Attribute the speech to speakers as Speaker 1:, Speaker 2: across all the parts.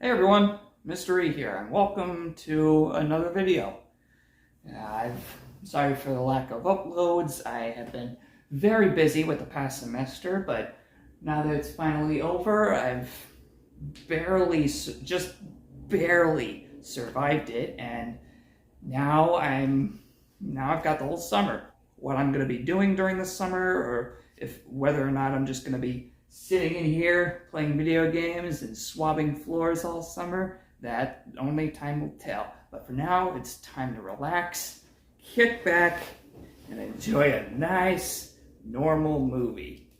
Speaker 1: Hey everyone, Myster here, and welcome to another video. I'm sorry for the lack of uploads. I have been very busy with the past semester, but now that it's finally over, I've just barely survived it, and now I've got the whole summer. What I'm going to be doing during the summer, or whether or not I'm just going to be sitting in here playing video games and swabbing floors all summer, that only time will tell. But for now, it's time to relax, kick back, and enjoy a nice, normal movie.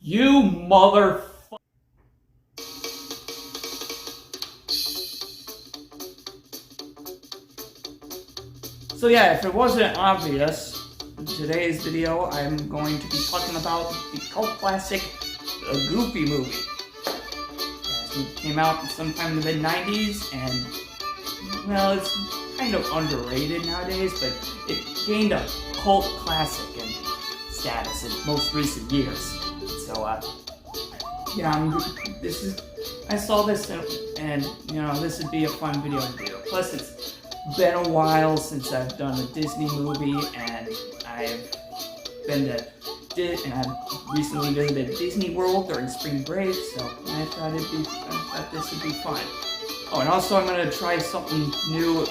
Speaker 1: You motherfucker. So yeah, if it wasn't obvious, in today's video I'm going to be talking about the cult classic, The Goofy Movie. It came out sometime in the mid-90s, and, well, it's kind of underrated nowadays, but it gained a cult classic and status in most recent years. So, yeah, I saw this and, you know, this would be a fun video to do. Plus, it's been a while since I've done a Disney movie, and I've recently visited Disney World during spring break, so I thought this would be fun. Oh, and also I'm going to try something new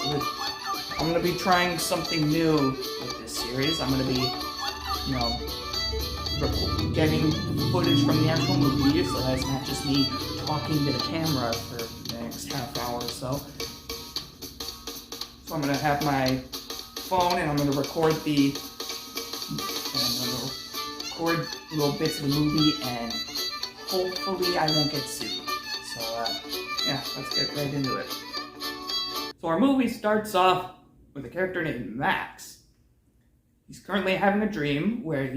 Speaker 1: I'm going to be trying something new with this series. I'm going to be, you know, getting footage from the actual movie, so that's not just me talking to the camera for the next half hour or so. So I'm going to have my phone, and I'm going to record little bits of the movie, and hopefully I won't get sued. So yeah, let's get right into it. So our movie starts off with a character named Max. He's currently having a dream where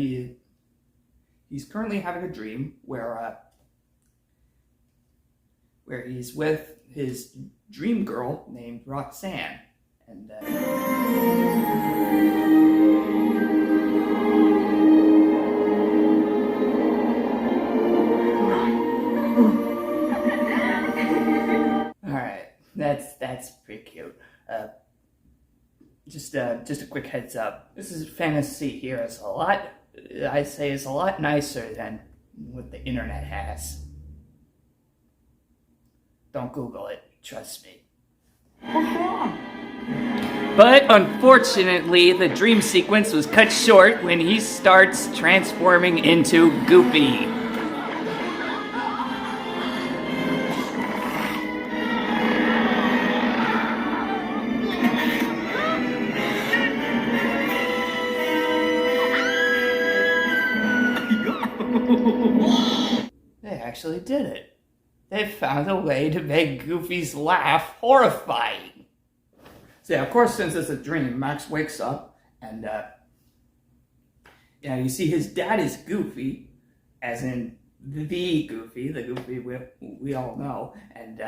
Speaker 1: where he's with his dream girl named Roxanne, and all right, that's pretty cute. Just a quick heads up. This is fantasy here. It's a lot nicer than what the internet has. Don't Google it, trust me. But unfortunately, the dream sequence was cut short when he starts transforming into Goofy. They actually did it. They found a way to make Goofy's laugh horrifying. So yeah, of course, since it's a dream, Max wakes up, and you see his dad is Goofy, as in the Goofy we all know, and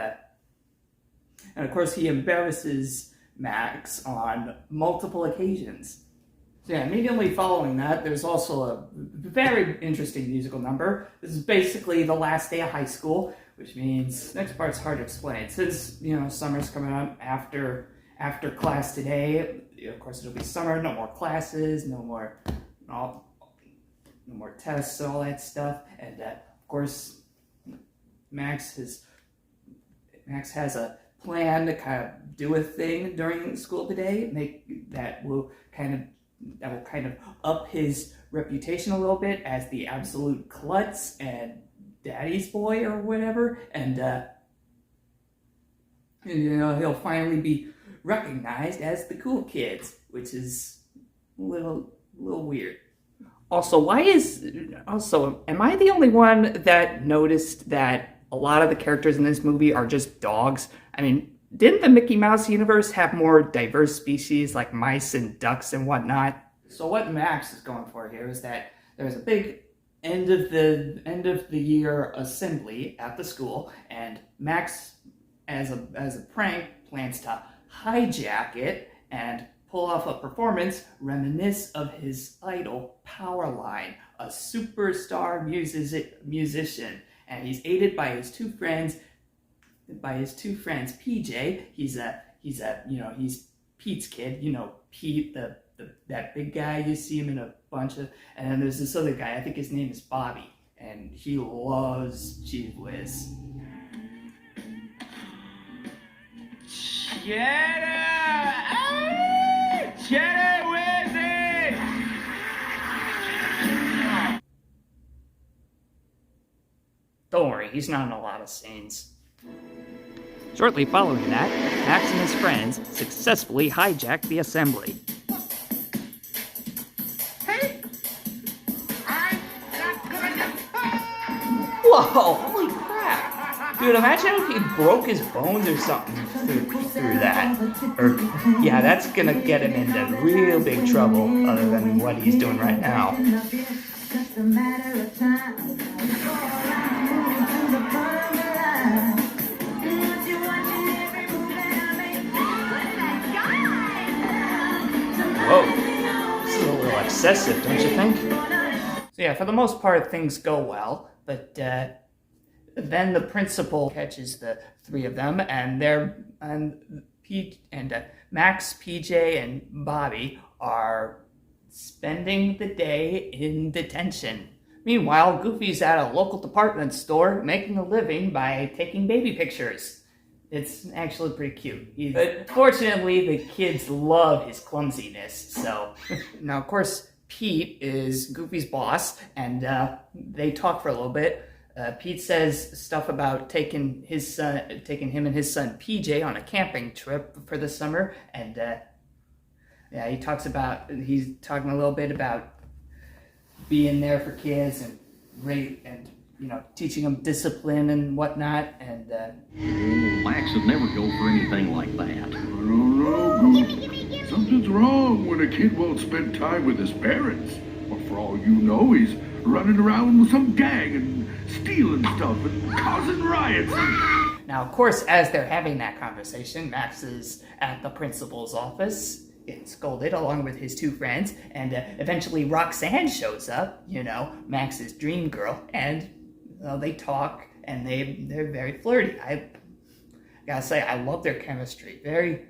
Speaker 1: of course he embarrasses Max on multiple occasions. So yeah, immediately following that, there's also a very interesting musical number. This is basically the last day of high school, which means next part's hard to explain. Since, you know, summer's coming up after class today, of course it'll be summer, no more classes, no more tests, all that stuff, and of course Max has a plan to kind of do a thing during school today, that will kind of up his reputation a little bit as the absolute klutz and daddy's boy or whatever, and you know, he'll finally be recognized as the cool kids, which is a little weird. Also, am I the only one that noticed that a lot of the characters in this movie are just dogs? I mean, didn't the Mickey Mouse universe have more diverse species like mice and ducks and whatnot? So what Max is going for here is that there was a big end of the year assembly at the school, and Max, as a prank, plans to hijack it and pull off a performance reminiscent of his idol Powerline, a superstar musician, and he's aided by his two friends. PJ, he's Pete's kid. You know Pete, that big guy. You see him in a bunch of, and then there's this other guy. I think his name is Bobby, and he loves Cheese Whiz.
Speaker 2: Cheddar Whizzes!
Speaker 1: Don't worry, he's not in a lot of scenes. Shortly following that, Max and his friends successfully hijacked the assembly.
Speaker 2: Hey! I'm not gonna...
Speaker 1: Whoa, holy crap! Dude, imagine if he broke his bones or something through that. Or, yeah, that's gonna get him into real big trouble, other than what he's doing right now. Whoa, this is a little excessive, don't you think? So yeah, for the most part, things go well, but then the principal catches the three of them, and Max, PJ, and Bobby are spending the day in detention. Meanwhile, Goofy's at a local department store making a living by taking baby pictures. It's actually pretty cute. But fortunately, the kids love his clumsiness, so... Now, of course, Pete is Goofy's boss, and they talk for a little bit. Pete says stuff about taking him and his son PJ on a camping trip for the summer, and yeah, he's talking a little bit about being there for kids and teaching them discipline and whatnot, and
Speaker 3: Max would never go for anything like that.
Speaker 4: I don't know, Goof. Something's wrong when a kid won't spend time with his parents. Or for all you know, he's running around with some gang and stealing stuff and causing riots.
Speaker 1: Now, of course, as they're having that conversation, Max is at the principal's office, getting scolded along with his two friends, and eventually Roxanne shows up, Max's dream girl, and they talk, and they're very flirty. I gotta say, I love their chemistry. Very,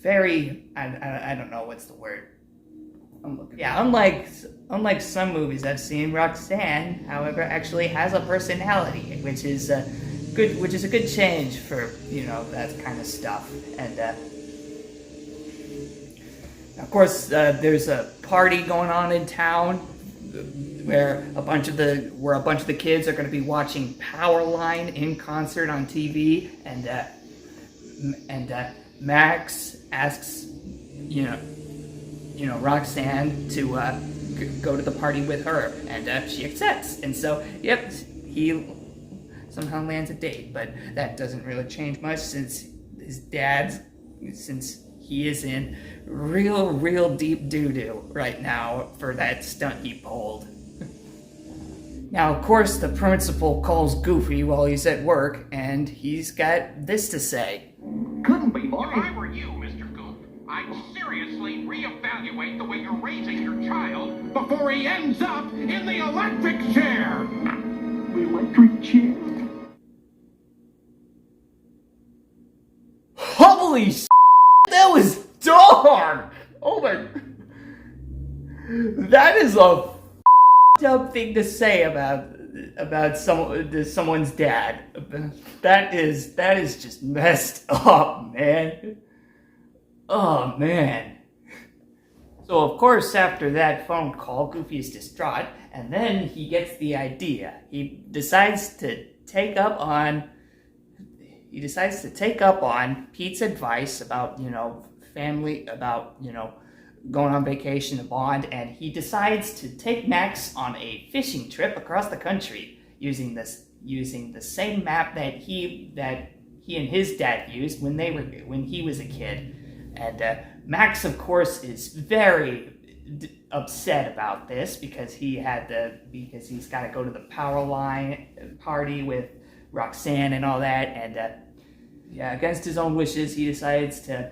Speaker 1: very, I don't know what's the word. Unlike some movies I've seen, Roxanne, however, actually has a personality, which is a good change for, that kind of stuff. And of course, there's a party going on in town where a bunch of the kids are going to be watching Powerline in concert on TV, and Max asks, Roxanne to go to the party with her, and she accepts. And so, yep, he somehow lands a date, but that doesn't really change much since he is in real deep doo-doo right now for that stunt he pulled. Now, of course, the principal calls Goofy while he's at work, and he's got this to say.
Speaker 3: Couldn't be more.
Speaker 2: If I were you, Mr. Goof, I'd seriously reevaluate the way you're raising your child before he ends up in the electric chair.
Speaker 4: The electric chair?
Speaker 1: Holy s***, that was dark! Oh my... That is a up thing to say about someone's dad. That is just messed up, man. Oh man. So of course, after that phone call, Goofy is distraught, and then he gets the idea. He decides to take up on Pete's advice about family, about going on vacation to bond, and he decides to take Max on a fishing trip across the country using the same map that he and his dad used when he was a kid. And Max, of course, is very upset about this because he's got to go to the power line party with Roxanne and all that, and yeah, against his own wishes, he decides to.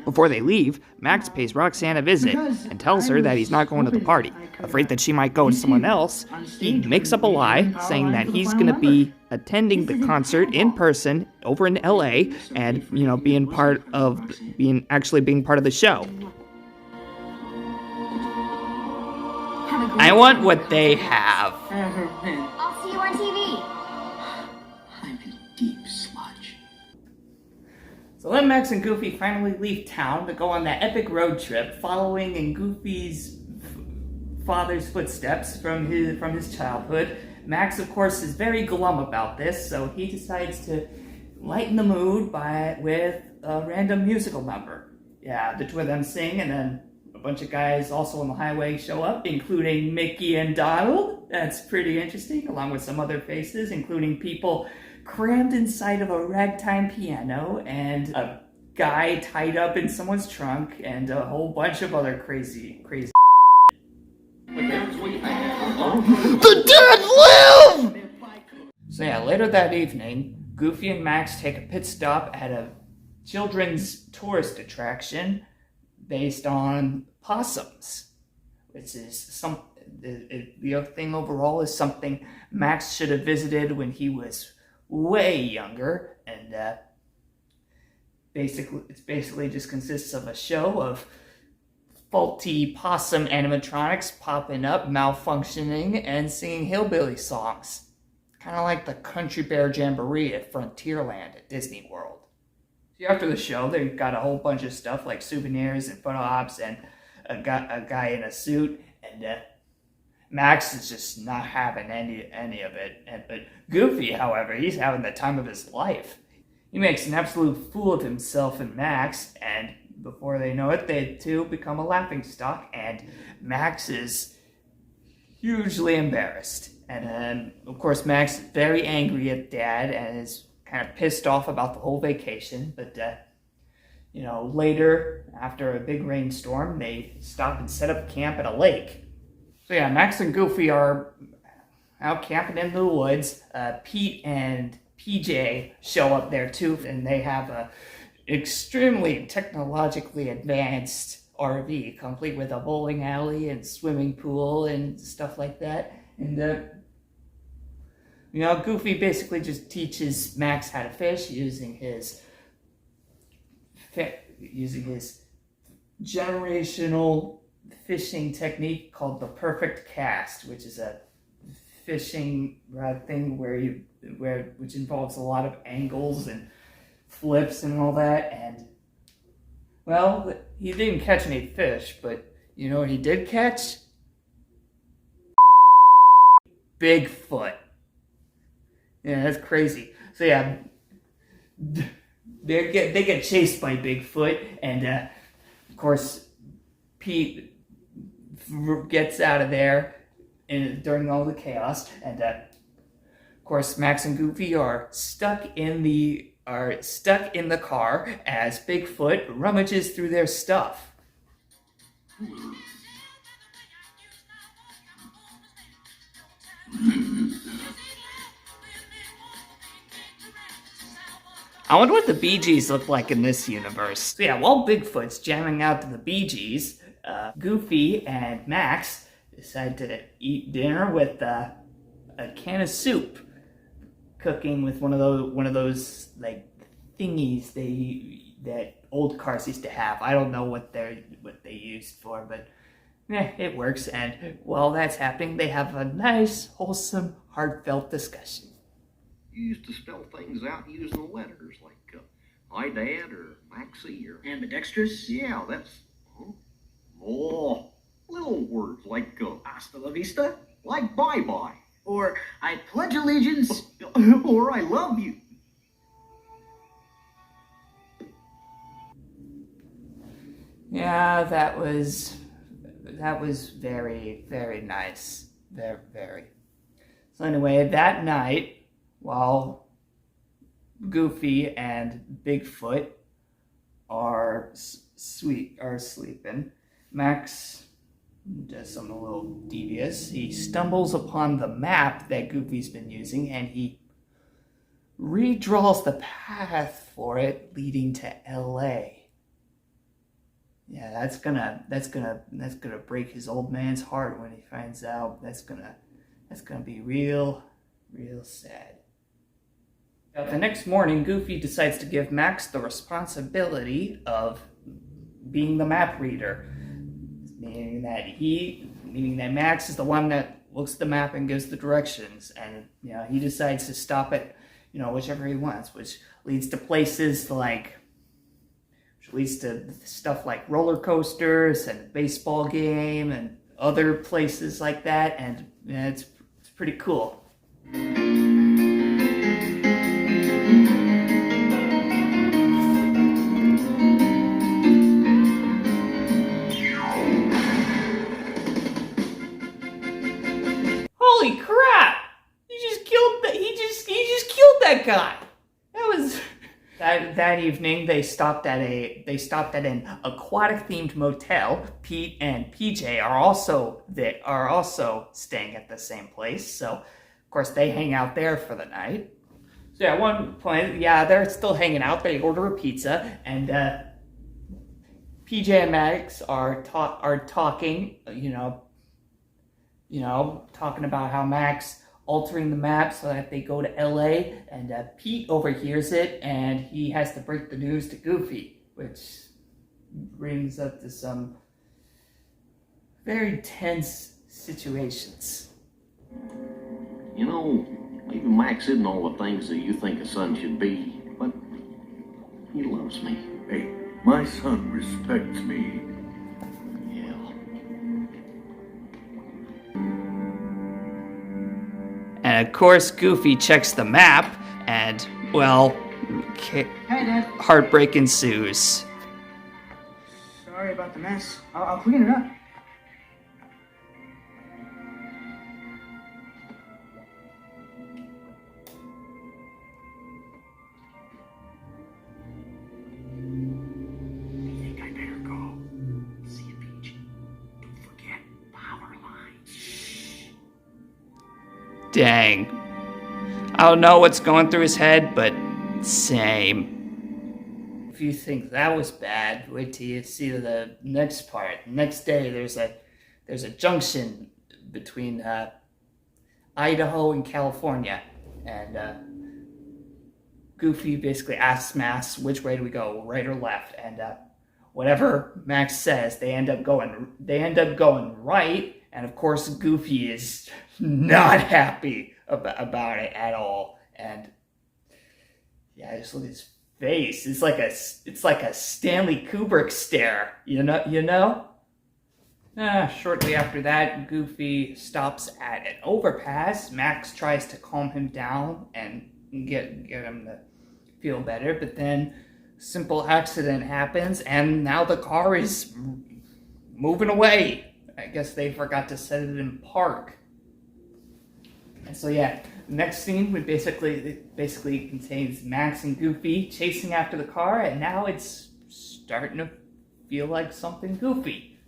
Speaker 1: Before they leave, Max pays Roxanne a visit and tells her that he's not going to the party. Afraid that she might go with someone else, he makes up a lie, saying that he's going to be attending the concert in person over in LA and, being part of the show. I want what they have.
Speaker 5: I'll see you on TV.
Speaker 6: I'm in deep sludge.
Speaker 1: So then Max and Goofy finally leave town to go on that epic road trip, following in Goofy's father's footsteps from his childhood. Max, of course, is very glum about this, so he decides to lighten the mood with a random musical number. Yeah, the two of them sing, and then a bunch of guys also on the highway show up, including Mickey and Donald. That's pretty interesting, along with some other faces, including people crammed inside of a ragtime piano, and a guy tied up in someone's trunk, and a whole bunch of other crazy.
Speaker 6: The dead live!
Speaker 1: So yeah, later that evening, Goofy and Max take a pit stop at a children's tourist attraction based on possums, which is the thing overall is something Max should have visited when he was way younger, and it basically just consists of a show of faulty possum animatronics popping up, malfunctioning, and singing hillbilly songs. Kind of like the Country Bear Jamboree at Frontierland at Disney World. So after the show, they got a whole bunch of stuff like souvenirs and photo ops and a guy in a suit, and Max is just not having any of it. But Goofy, however, he's having the time of his life. He makes an absolute fool of himself and Max, and before they know it, they two become a laughingstock, and Max is hugely embarrassed. And of course, Max is very angry at Dad and is kind of pissed off about the whole vacation. But, later, after a big rainstorm, they stop and set up camp at a lake. So yeah, Max and Goofy are out camping in the woods. Pete and PJ show up there too, and they have a extremely technologically advanced RV, complete with a bowling alley and swimming pool and stuff like that. And Goofy basically just teaches Max how to fish using his generational fishing technique called the perfect cast, which is a fishing thing which involves a lot of angles and flips and all that. And well, he didn't catch any fish, but you know what he did catch? Bigfoot. Yeah, that's crazy. So yeah, they get chased by Bigfoot, and of course Pete gets out of there during all the chaos, and of course Max and Goofy are stuck in the car as Bigfoot rummages through their stuff. I wonder what the Bee Gees look like in this universe. So yeah, while Bigfoot's jamming out to the Bee Gees, Goofy and Max decide to eat dinner with a can of soup, cooking with one of those like thingies that old cars used to have. I don't know what they used for, but it works. And while that's happening, they have a nice, wholesome, heartfelt discussion.
Speaker 3: You used to spell things out using letters like my dad or Maxie or ambidextrous. Yeah, that's little words like hasta la vista, like bye bye, or I pledge allegiance, or I love you.
Speaker 1: Yeah, that was very, very nice. Very. So anyway, that night, while Goofy and Bigfoot are sleeping, Max does something a little devious. He stumbles upon the map that Goofy's been using, and he redraws the path for it leading to LA. Yeah, that's gonna break his old man's heart when he finds out. That's gonna be real sad. Now, the next morning, Goofy decides to give Max the responsibility of being the map reader, meaning that Max is the one that looks at the map and gives the directions, and he decides to stop at whichever he wants, which leads to places like. Which leads to stuff like roller coasters and a baseball game and other places like that, and it's pretty cool. Holy crap! He just killed that guy. That was. That evening, they stopped at an aquatic-themed motel. Pete and PJ are also staying at the same place, so of course they hang out there for the night. So at one point, they're still hanging out. They order a pizza, and PJ and Max are talking, talking about how Max altering the map so that they go to LA, and Pete overhears it, and he has to break the news to Goofy, which brings up to some very tense situations.
Speaker 7: Maybe Max isn't all the things that you think a son should be, but he loves me.
Speaker 4: Hey, my son respects me.
Speaker 1: And of course, Goofy checks the map, and, well,
Speaker 3: Hey, Dad.
Speaker 1: heartbreak ensues.
Speaker 3: Sorry about the mess. I'll clean it up.
Speaker 7: I think I better go. See you, Peach. Don't forget power lines.
Speaker 1: Dang. I don't know what's going through his head, but same. If you think that was bad, wait till you see the next part. Next day, there's a junction between Idaho and California, and Goofy basically asks Max, which way do we go, right or left? And whatever Max says, they end up going right. And of course, Goofy is not happy about it at all. And yeah, just look at his face. It's like a Stanley Kubrick stare. You know. Shortly after that, Goofy stops at an overpass. Max tries to calm him down and get him to feel better, but then a simple accident happens, and now the car is moving away. I guess they forgot to set it in park. And so yeah, the next scene would basically contains Max and Goofy chasing after the car, and now it's starting to feel like something goofy.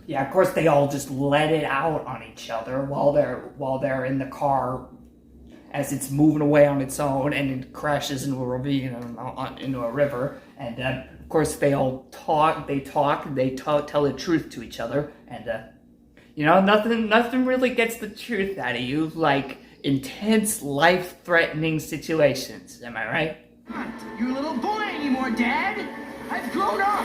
Speaker 1: Yeah, of course they all just let it out on each other while they're in the car as it's moving away on its own, and it crashes into a ravine, into a river. And of course they all talk, tell the truth to each other, and nothing really gets the truth out of you like intense, life-threatening situations. Am I right?
Speaker 3: Not your little boy anymore, Dad. I've grown up.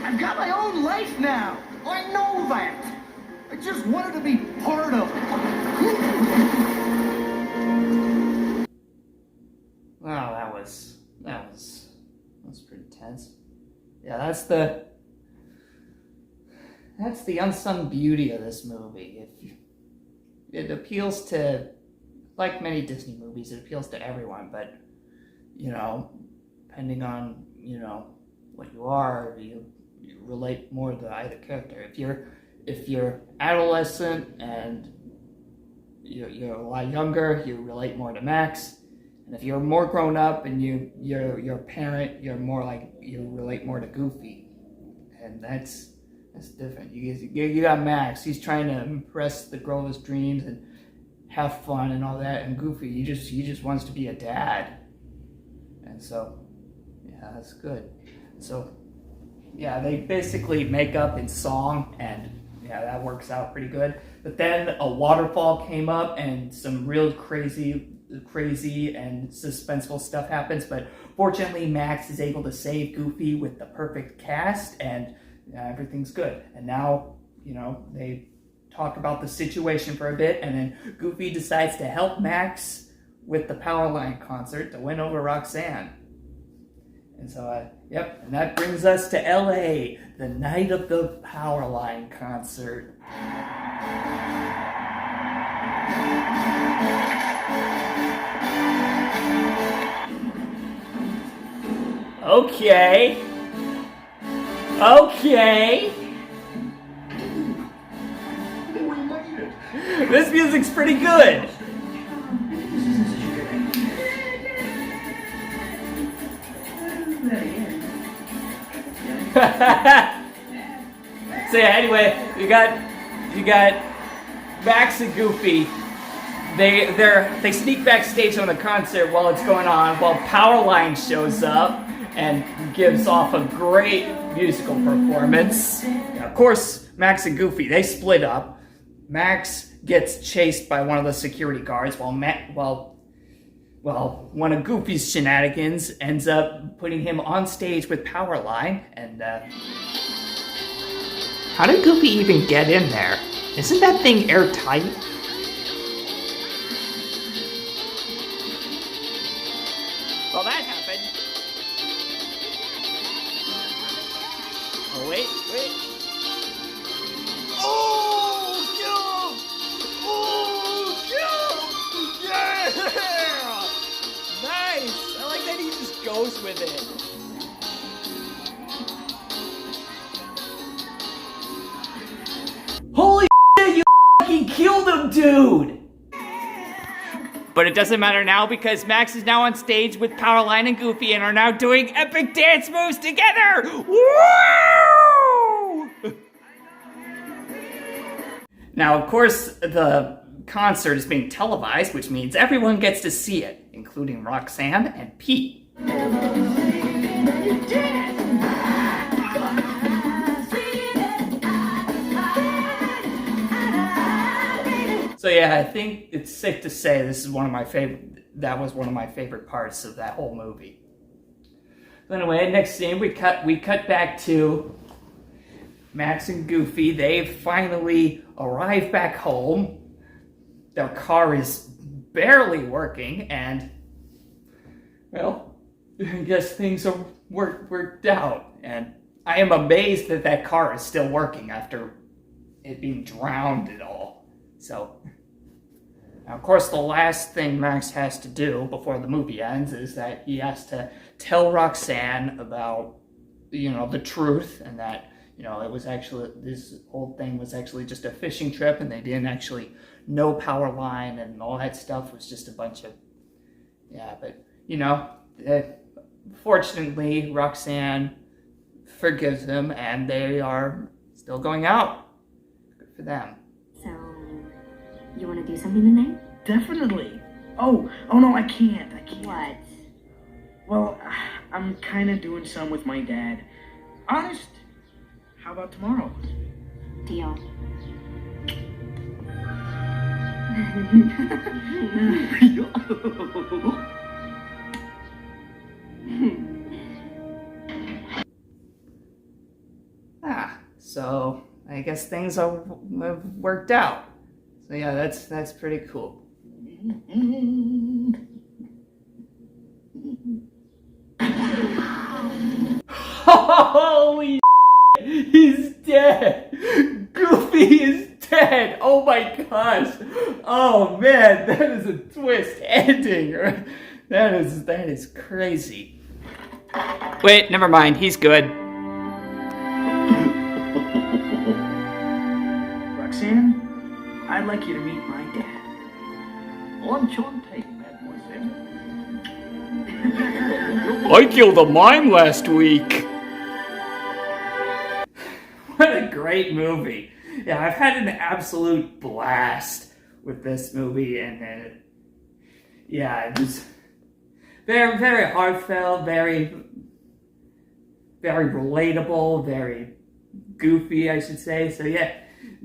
Speaker 3: I've got my own life now. I know that. I just wanted to be part of it.
Speaker 1: Wow, that was pretty tense. Yeah, that's the unsung beauty of this movie. It appeals to, like many Disney movies, it appeals to everyone, but depending on what you are, you relate more to either character. If you're adolescent and you're a lot younger, you relate more to Max. And if you're more grown up and you're a parent, you relate more to Goofy. And That's different. You got Max. He's trying to impress the girl of his dreams and have fun and all that. And Goofy, he just wants to be a dad. And so, yeah, that's good. So, yeah, they basically make up in song, and yeah, that works out pretty good. But then a waterfall came up, and some real crazy and suspenseful stuff happens. But fortunately, Max is able to save Goofy with the perfect cast, and everything's good. And now, you know, they talk about the situation for a bit, and then Goofy decides to help Max with the Powerline concert to win over Roxanne. And so, yep, and that brings us to LA, the night of the Powerline concert. Okay. This music's pretty good. So yeah, anyway, you got Max and Goofy. They sneak backstage on the concert while it's going on, while Powerline shows up and gives off a great musical performance. Now, of course, Max and Goofy, they split up. Max gets chased by one of the security guards while one of Goofy's shenanigans ends up putting him on stage with Powerline. And how did Goofy even get in there? Isn't that thing airtight? Well, that happened. Oh, wait. Oh, yeah! Nice! I like that he just goes with it. Holy shit, you fucking killed him, dude! But it doesn't matter now because Max is now on stage with Powerline and Goofy and are now doing epic dance moves together! Woo! Now, of course, the concert is being televised, which means everyone gets to see it, including Roxanne and Pete. So yeah, I think it's safe to say this is that was one of my favorite parts of that whole movie. So anyway, next scene, we cut back to Max and Goofy. They finally arrive back home. Their car is barely working, and well, I guess things are worked out. And I am amazed that car is still working after it being drowned and all. So, now of course, the last thing Max has to do before the movie ends is that he has to tell Roxanne about, the truth, and that, it was actually, this whole thing was actually just a fishing trip, and they didn't actually know Powerline, and all that stuff was just a bunch of, but, fortunately, Roxanne forgives him, and they are still going out. Good for them.
Speaker 5: So, you want to do something tonight?
Speaker 3: Definitely. Oh no, I can't.
Speaker 5: What?
Speaker 3: Well, I'm kind of doing some with my dad. Honest. How about tomorrow?
Speaker 5: Deal.
Speaker 1: So I guess things have worked out. So yeah, that's pretty cool. Holy shit, he's dead! Goofy is dead! Oh my gosh! Oh man, that is a twist ending. That is crazy. Wait, never mind, he's good.
Speaker 3: Roxanne, I'd like you to meet my dad. Enchanté, mademoiselle.
Speaker 1: I killed a mime last week. What a great great movie. Yeah, I've had an absolute blast with this movie, and yeah, it was very, very heartfelt, very, very relatable, very goofy, I should say. So yeah,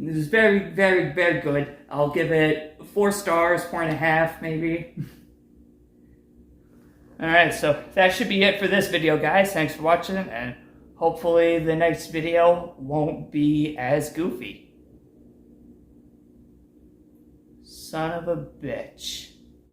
Speaker 1: it was very, very, very good. I'll give it 4 stars, 4.5 maybe. Alright, so that should be it for this video, guys. Thanks for watching, and hopefully the next video won't be as goofy. Son of a bitch.